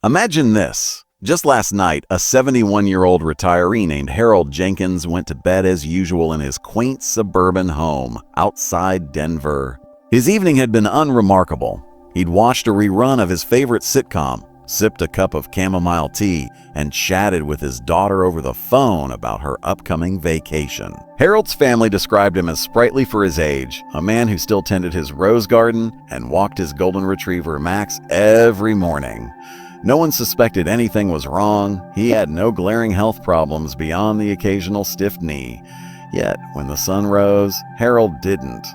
Imagine this. Just last night, a 71-year-old retiree named Harold Jenkins went to bed as usual in his quaint suburban home outside Denver. His evening had been unremarkable. He'd watched a rerun of his favorite sitcom, sipped a cup of chamomile tea, and chatted with his daughter over the phone about her upcoming vacation. Harold's family described him as sprightly for his age, a man who still tended his rose garden and walked his golden retriever Max every morning. No one suspected anything was wrong. He had no glaring health problems beyond the occasional stiff knee. Yet, when the sun rose, Harold didn't.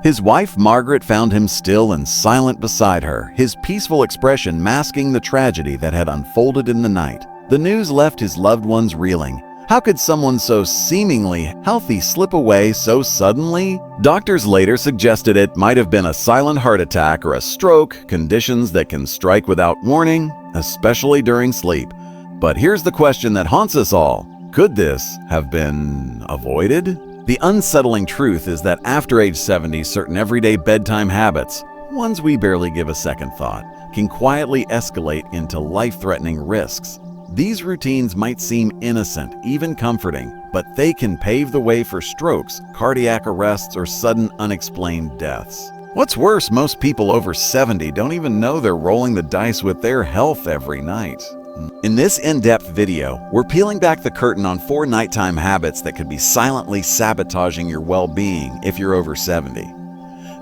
His wife, Margaret, found him still and silent beside her, his peaceful expression masking the tragedy that had unfolded in the night. The news left his loved ones reeling. How could someone so seemingly healthy slip away so suddenly? Doctors later suggested it might have been a silent heart attack or a stroke, conditions that can strike without warning, especially during sleep. But here's the question that haunts us all. Could this have been avoided? The unsettling truth is that after age 70, certain everyday bedtime habits, ones we barely give a second thought, can quietly escalate into life-threatening risks. These routines might seem innocent, even comforting, but they can pave the way for strokes, cardiac arrests, or sudden unexplained deaths. What's worse, most people over 70 don't even know they're rolling the dice with their health every night. In this in-depth video, we're peeling back the curtain on 4 nighttime habits that could be silently sabotaging your well-being if you're over 70.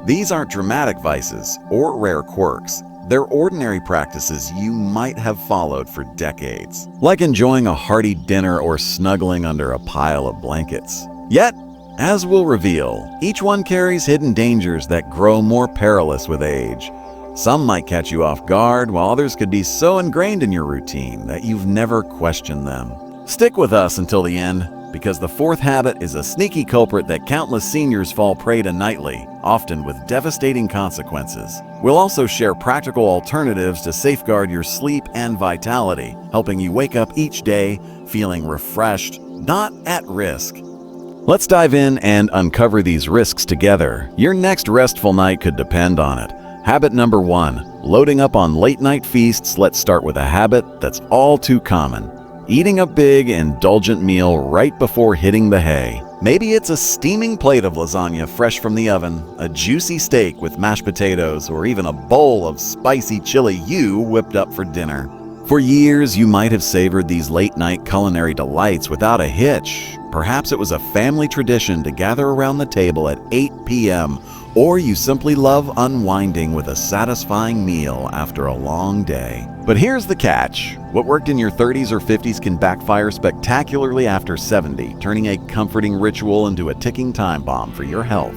These aren't dramatic vices or rare quirks. They're ordinary practices you might have followed for decades, like enjoying a hearty dinner or snuggling under a pile of blankets. Yet, as we'll reveal, each one carries hidden dangers that grow more perilous with age. Some might catch you off guard, while others could be so ingrained in your routine that you've never questioned them. Stick with us until the end, because the 4th habit is a sneaky culprit that countless seniors fall prey to nightly, often with devastating consequences. We'll also share practical alternatives to safeguard your sleep and vitality, helping you wake up each day feeling refreshed, not at risk. Let's dive in and uncover these risks together. Your next restful night could depend on it. Habit number 1, loading up on late-night feasts. Let's start with a habit that's all too common. Eating a big, indulgent meal right before hitting the hay. Maybe it's a steaming plate of lasagna fresh from the oven, a juicy steak with mashed potatoes, or even a bowl of spicy chili you whipped up for dinner. For years, you might have savored these late-night culinary delights without a hitch. Perhaps it was a family tradition to gather around the table at 8 p.m., or you simply love unwinding with a satisfying meal after a long day. But here's the catch. What worked in your 30s or 50s can backfire spectacularly after 70, turning a comforting ritual into a ticking time bomb for your health.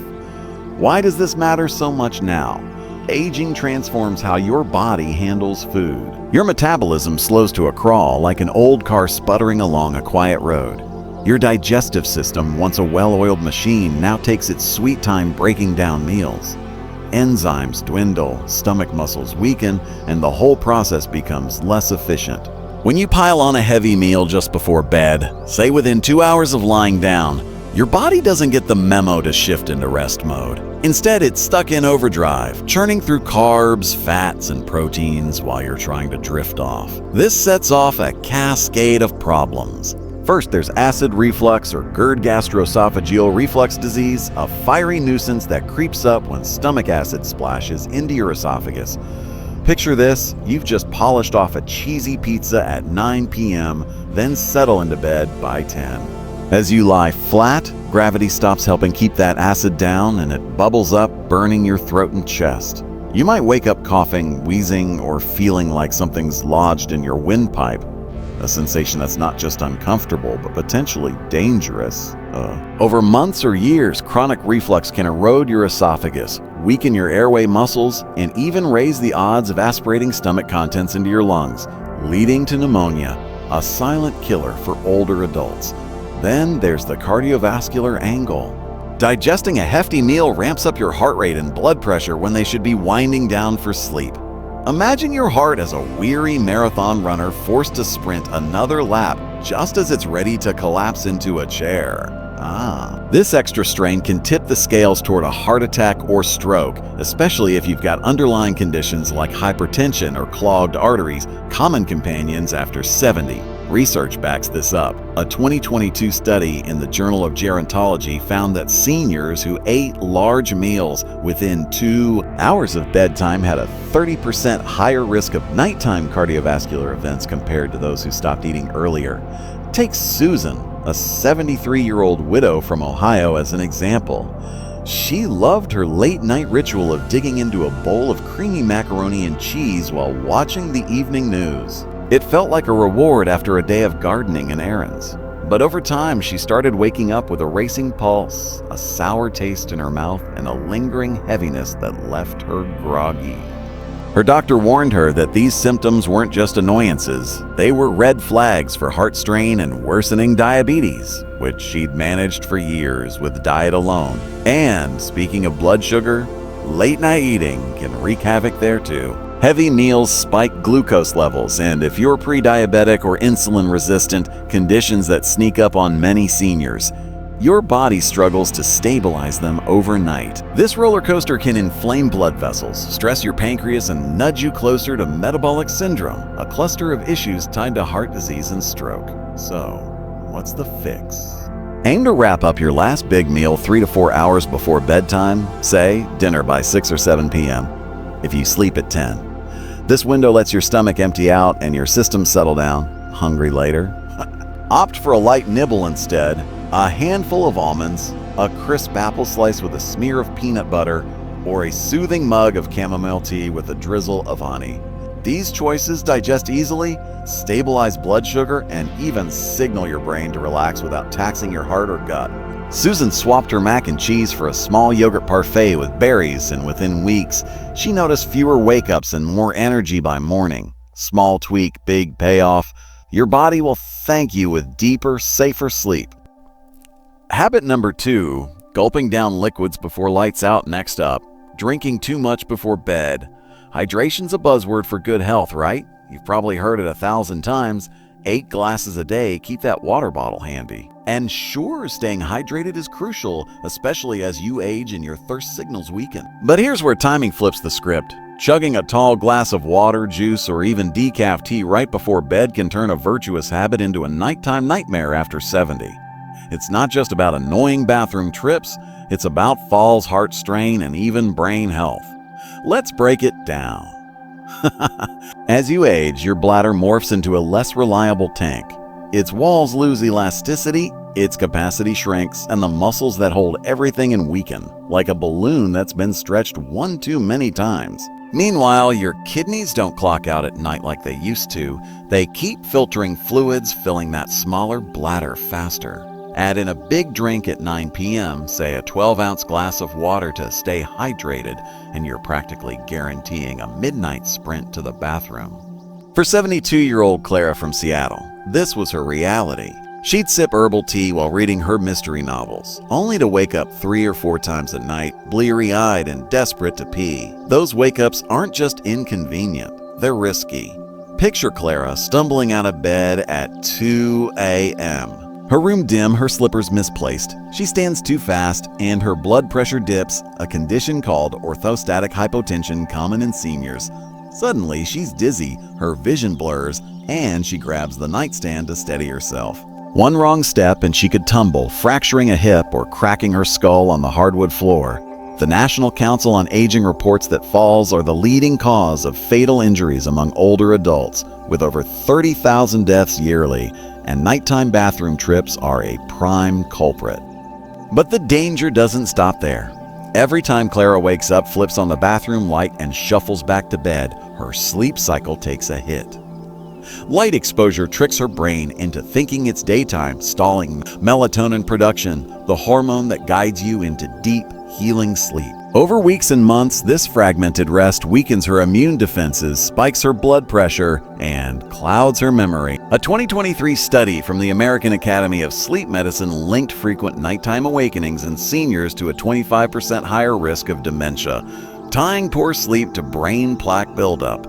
Why does this matter so much now? Aging transforms how your body handles food. Your metabolism slows to a crawl, like an old car sputtering along a quiet road. Your digestive system, once a well-oiled machine, now takes its sweet time breaking down meals. Enzymes dwindle, stomach muscles weaken, and the whole process becomes less efficient. When you pile on a heavy meal just before bed, say within 2 hours of lying down, your body doesn't get the memo to shift into rest mode. Instead, it's stuck in overdrive, churning through carbs, fats, and proteins while you're trying to drift off. This sets off a cascade of problems. First, there's acid reflux or GERD, gastroesophageal reflux disease, a fiery nuisance that creeps up when stomach acid splashes into your esophagus. Picture this: you've just polished off a cheesy pizza at 9 p.m., then settle into bed by 10. As you lie flat, gravity stops helping keep that acid down, and it bubbles up, burning your throat and chest. You might wake up coughing, wheezing, or feeling like something's lodged in your windpipe. A sensation that's not just uncomfortable, but potentially dangerous. Over months or years, chronic reflux can erode your esophagus, weaken your airway muscles, and even raise the odds of aspirating stomach contents into your lungs, leading to pneumonia, a silent killer for older adults. Then there's the cardiovascular angle. Digesting a hefty meal ramps up your heart rate and blood pressure when they should be winding down for sleep. Imagine your heart as a weary marathon runner forced to sprint another lap just as it's ready to collapse into a chair. This extra strain can tip the scales toward a heart attack or stroke, especially if you've got underlying conditions like hypertension or clogged arteries, common companions after 70. Research backs this up. A 2022 study in the Journal of Gerontology found that seniors who ate large meals within 2 hours of bedtime had a 30% higher risk of nighttime cardiovascular events compared to those who stopped eating earlier. Take Susan, a 73-year-old widow from Ohio, as an example. She loved her late-night ritual of digging into a bowl of creamy macaroni and cheese while watching the evening news. It felt like a reward after a day of gardening and errands. But over time, she started waking up with a racing pulse, a sour taste in her mouth, and a lingering heaviness that left her groggy. Her doctor warned her that these symptoms weren't just annoyances, they were red flags for heart strain and worsening diabetes, which she'd managed for years with diet alone. And speaking of blood sugar, late-night eating can wreak havoc there too. Heavy meals spike glucose levels, and if you're pre-diabetic or insulin-resistant, conditions that sneak up on many seniors, your body struggles to stabilize them overnight. This roller coaster can inflame blood vessels, stress your pancreas, and nudge you closer to metabolic syndrome, a cluster of issues tied to heart disease and stroke. So, what's the fix? Aim to wrap up your last big meal 3 to 4 hours before bedtime, say dinner by 6 or 7 p.m. if you sleep at 10. This window lets your stomach empty out and your system settle down. Hungry later? Opt for a light nibble instead. A handful of almonds, a crisp apple slice with a smear of peanut butter, or a soothing mug of chamomile tea with a drizzle of honey. These choices digest easily, stabilize blood sugar, and even signal your brain to relax without taxing your heart or gut. Susan swapped her mac and cheese for a small yogurt parfait with berries, and within weeks, she noticed fewer wake-ups and more energy by morning. Small tweak, big payoff. Your body will thank you with deeper, safer sleep. Habit number 2, gulping down liquids before lights out. Next up, drinking too much before bed. Hydration's a buzzword for good health, right? You've probably heard it 1,000 times. 8 glasses a day, keep that water bottle handy. And sure, staying hydrated is crucial, especially as you age and your thirst signals weaken. But here's where timing flips the script. Chugging a tall glass of water, juice, or even decaf tea right before bed can turn a virtuous habit into a nighttime nightmare after 70. It's not just about annoying bathroom trips, it's about falls, heart strain, and even brain health. Let's break it down. As you age, your bladder morphs into a less reliable tank. Its walls lose elasticity, its capacity shrinks, and the muscles that hold everything in weaken, like a balloon that's been stretched one too many times. Meanwhile, your kidneys don't clock out at night like they used to. They keep filtering fluids, filling that smaller bladder faster. Add in a big drink at 9 p.m., say a 12-ounce glass of water to stay hydrated, and you're practically guaranteeing a midnight sprint to the bathroom. For 72-year-old Clara from Seattle, this was her reality. She'd sip herbal tea while reading her mystery novels, only to wake up 3 or 4 times a night, bleary-eyed and desperate to pee. Those wake-ups aren't just inconvenient, they're risky. Picture Clara stumbling out of bed at 2 a.m., her room dim, her slippers misplaced. She stands too fast, and her blood pressure dips, a condition called orthostatic hypotension common in seniors. Suddenly, she's dizzy, her vision blurs, and she grabs the nightstand to steady herself. One wrong step and she could tumble, fracturing a hip or cracking her skull on the hardwood floor. The National Council on Aging reports that falls are the leading cause of fatal injuries among older adults, with over 30,000 deaths yearly, and nighttime bathroom trips are a prime culprit. But the danger doesn't stop there. Every time Clara wakes up, flips on the bathroom light, and shuffles back to bed, her sleep cycle takes a hit. Light exposure tricks her brain into thinking it's daytime, stalling melatonin production, the hormone that guides you into deep, healing sleep. Over weeks and months, this fragmented rest weakens her immune defenses, spikes her blood pressure, and clouds her memory. A 2023 study from the American Academy of Sleep Medicine linked frequent nighttime awakenings in seniors to a 25% higher risk of dementia, tying poor sleep to brain plaque buildup.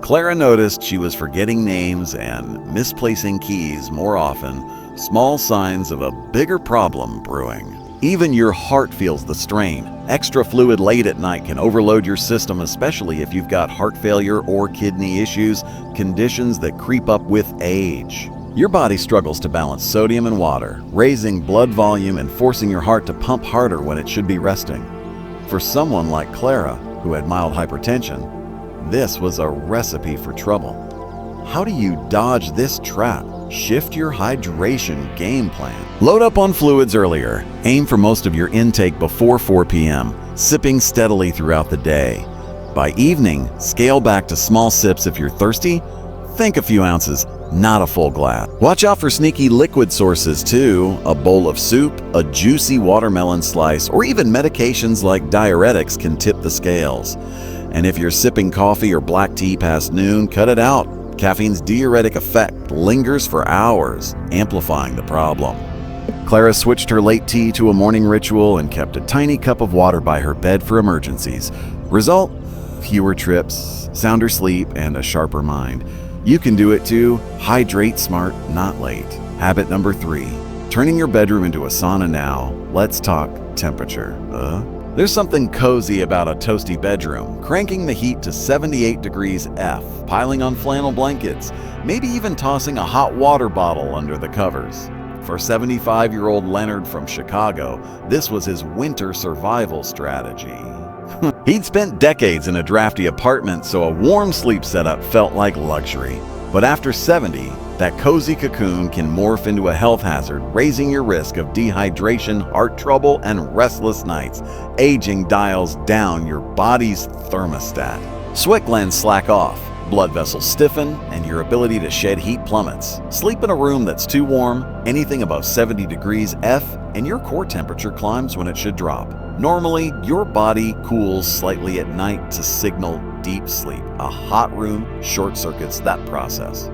Clara noticed she was forgetting names and misplacing keys more often, small signs of a bigger problem brewing. Even your heart feels the strain. Extra fluid late at night can overload your system, especially if you've got heart failure or kidney issues, conditions that creep up with age. Your body struggles to balance sodium and water, raising blood volume and forcing your heart to pump harder when it should be resting. For someone like Clara, who had mild hypertension, this was a recipe for trouble. How do you dodge this trap? Shift your hydration game plan. Load up on fluids earlier. Aim for most of your intake before 4 p.m., sipping steadily throughout the day. By evening, scale back to small sips if you're thirsty. Think a few ounces, not a full glass. Watch out for sneaky liquid sources too. A bowl of soup, a juicy watermelon slice, or even medications like diuretics can tip the scales. And if you're sipping coffee or black tea past noon, cut it out. Caffeine's diuretic effect lingers for hours, amplifying the problem. Clara switched her late tea to a morning ritual and kept a tiny cup of water by her bed for emergencies. Result? Fewer trips, sounder sleep, and a sharper mind. You can do it too. Hydrate smart, not late. Habit number 3, turning your bedroom into a sauna now. Let's talk temperature. There's something cozy about a toasty bedroom, cranking the heat to 78 degrees F, piling on flannel blankets, maybe even tossing a hot water bottle under the covers. For 75-year-old Leonard from Chicago, this was his winter survival strategy. He'd spent decades in a drafty apartment, so a warm sleep setup felt like luxury. But after 70, that cozy cocoon can morph into a health hazard, raising your risk of dehydration, heart trouble, and restless nights. Aging dials down your body's thermostat. Sweat glands slack off, blood vessels stiffen, and your ability to shed heat plummets. Sleep in a room that's too warm, anything above 70 degrees F, and your core temperature climbs when it should drop. Normally, your body cools slightly at night to signal deep sleep. A hot room short-circuits that process.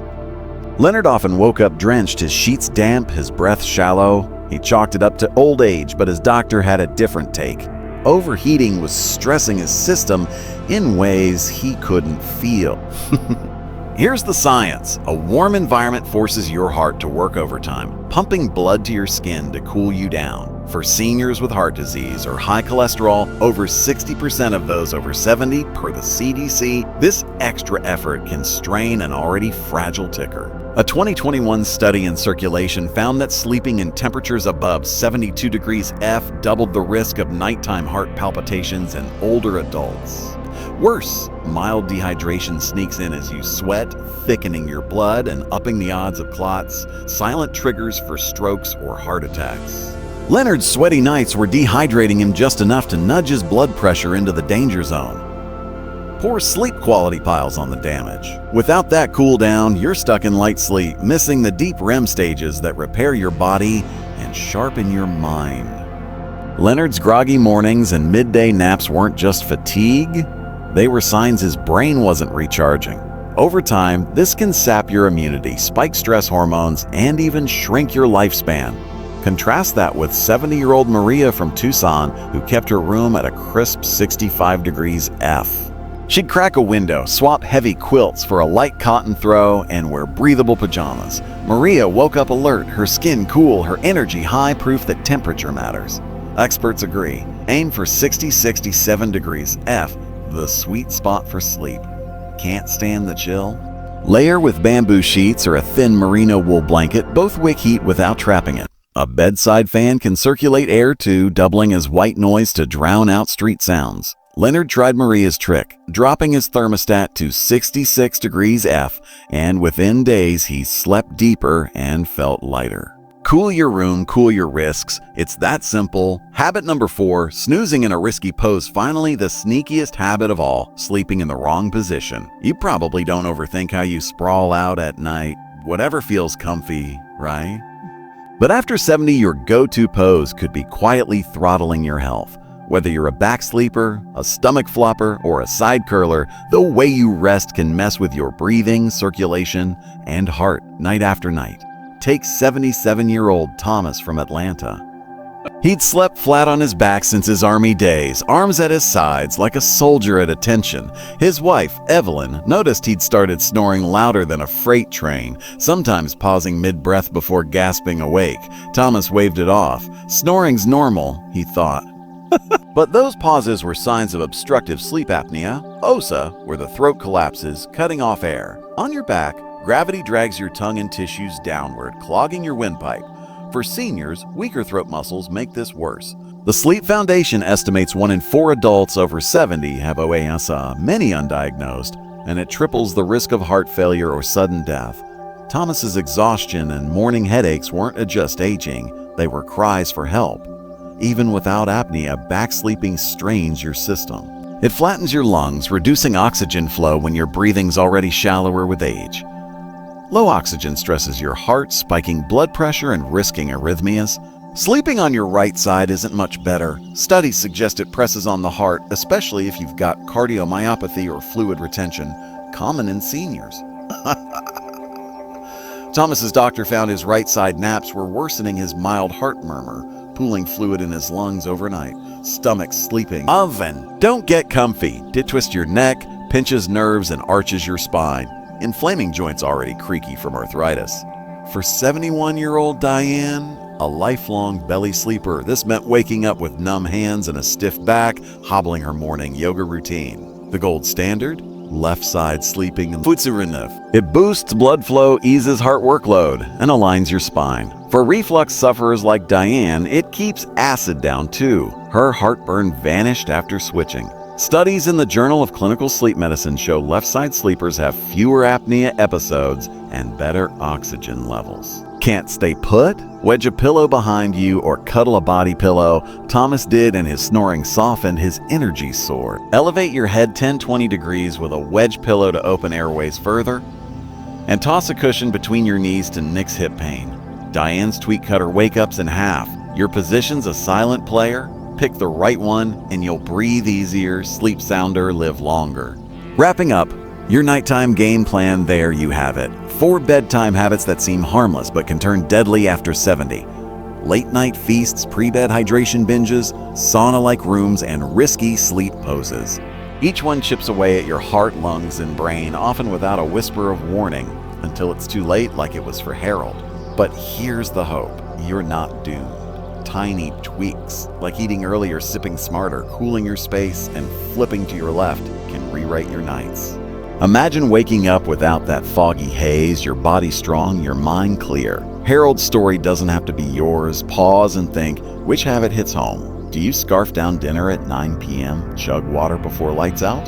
Leonard often woke up drenched, his sheets damp, his breath shallow. He chalked it up to old age, but his doctor had a different take. Overheating was stressing his system in ways he couldn't feel. Here's the science. A warm environment forces your heart to work overtime, pumping blood to your skin to cool you down. For seniors with heart disease or high cholesterol, over 60% of those over 70 per the CDC, this extra effort can strain an already fragile ticker. A 2021 study in Circulation found that sleeping in temperatures above 72 degrees F doubled the risk of nighttime heart palpitations in older adults. Worse, mild dehydration sneaks in as you sweat, thickening your blood and upping the odds of clots, silent triggers for strokes or heart attacks. Leonard's sweaty nights were dehydrating him just enough to nudge his blood pressure into the danger zone. Poor sleep quality piles on the damage. Without that cool down, you're stuck in light sleep, missing the deep REM stages that repair your body and sharpen your mind. Leonard's groggy mornings and midday naps weren't just fatigue, they were signs his brain wasn't recharging. Over time, this can sap your immunity, spike stress hormones, and even shrink your lifespan. Contrast that with 70-year-old Maria from Tucson, who kept her room at a crisp 65 degrees F. She'd crack a window, swap heavy quilts for a light cotton throw, and wear breathable pajamas. Maria woke up alert, her skin cool, her energy high, proof that temperature matters. Experts agree. Aim for 60-67 degrees F, the sweet spot for sleep. Can't stand the chill? Layer with bamboo sheets or a thin merino wool blanket, both wick heat without trapping it. A bedside fan can circulate air too, doubling as white noise to drown out street sounds. Leonard tried Maria's trick, dropping his thermostat to 66 degrees F, and within days he slept deeper and felt lighter. Cool your room, cool your risks. It's that simple. Habit number 4, snoozing in a risky pose. Finally, the sneakiest habit of all, sleeping in the wrong position. You probably don't overthink how you sprawl out at night. Whatever feels comfy, right? But after 70, your go-to pose could be quietly throttling your health. Whether you're a back sleeper, a stomach flopper, or a side curler, the way you rest can mess with your breathing, circulation, and heart night after night. Take 77-year-old Thomas from Atlanta. He'd slept flat on his back since his army days, arms at his sides like a soldier at attention. His wife, Evelyn, noticed he'd started snoring louder than a freight train, sometimes pausing mid-breath before gasping awake. Thomas waved it off. Snoring's normal, he thought. But those pauses were signs of obstructive sleep apnea, OSA, where the throat collapses, cutting off air. On your back, gravity drags your tongue and tissues downward, clogging your windpipe. For seniors, weaker throat muscles make this worse. The Sleep Foundation estimates 1 in 4 adults over 70 have OSA, many undiagnosed, and it triples the risk of heart failure or sudden death. Thomas's exhaustion and morning headaches weren't just aging, they were cries for help. Even without apnea, back sleeping strains your system. It flattens your lungs, reducing oxygen flow when your breathing's already shallower with age. Low oxygen stresses your heart, spiking blood pressure and risking arrhythmias. Sleeping on your right side isn't much better. Studies suggest it presses on the heart, especially if you've got cardiomyopathy or fluid retention, common in seniors. Thomas's doctor found his right side naps were worsening his mild heart murmur, pooling fluid in his lungs overnight. Stomach sleeping. Oven. Don't get comfy. It twists your neck, pinches nerves, and arches your spine. Inflaming joints already creaky from arthritis. For 71-year-old Diane, a lifelong belly sleeper, this meant waking up with numb hands and a stiff back, hobbling her morning yoga routine. The gold standard? Left side sleeping and futsurinov. It boosts blood flow, eases heart workload, and aligns your spine. For reflux sufferers like Diane, it keeps acid down too. Her heartburn vanished after switching. Studies in the Journal of Clinical Sleep Medicine show left-side sleepers have fewer apnea episodes and better oxygen levels. Can't stay put? Wedge a pillow behind you or cuddle a body pillow. Thomas did, and his snoring softened, his energy soared. Elevate your head 10-20 degrees with a wedge pillow to open airways further, and toss a cushion between your knees to nix hip pain. Diane's tweet cut her wake-ups in half. Your position's a silent player. Pick the right one and you'll breathe easier, sleep sounder, live longer. Wrapping up, your nighttime game plan, there you have it. 4 bedtime habits that seem harmless but can turn deadly after 70. Late night feasts, pre-bed hydration binges, sauna-like rooms, and risky sleep poses. Each one chips away at your heart, lungs, and brain, often without a whisper of warning, until it's too late, like it was for Harold. But here's the hope. You're not doomed. Tiny tweaks, like eating earlier, sipping smarter, cooling your space, and flipping to your left, can rewrite your nights. Imagine waking up without that foggy haze, your body strong, your mind clear. Harold's story doesn't have to be yours. Pause and think, which habit hits home? Do you scarf down dinner at 9 p.m., chug water before lights out?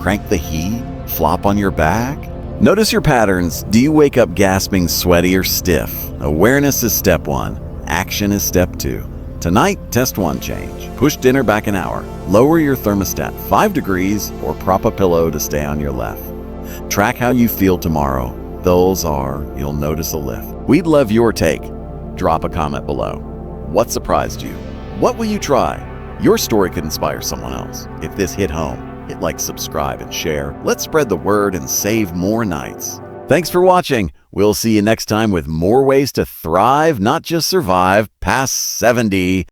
Crank the heat? Flop on your back? Notice your patterns. Do you wake up gasping, sweaty, or stiff? Awareness is step 1. Action is step 2. Tonight, test 1 change. Push dinner back an hour. Lower your thermostat 5 degrees or prop a pillow to stay on your left. Track how you feel tomorrow. You'll notice a lift. We'd love your take. Drop a comment below. What surprised you? What will you try? Your story could inspire someone else. If this hit home, hit like, subscribe, and share. Let's spread the word and save more nights. Thanks for watching. We'll see you next time with more ways to thrive, not just survive, past 70.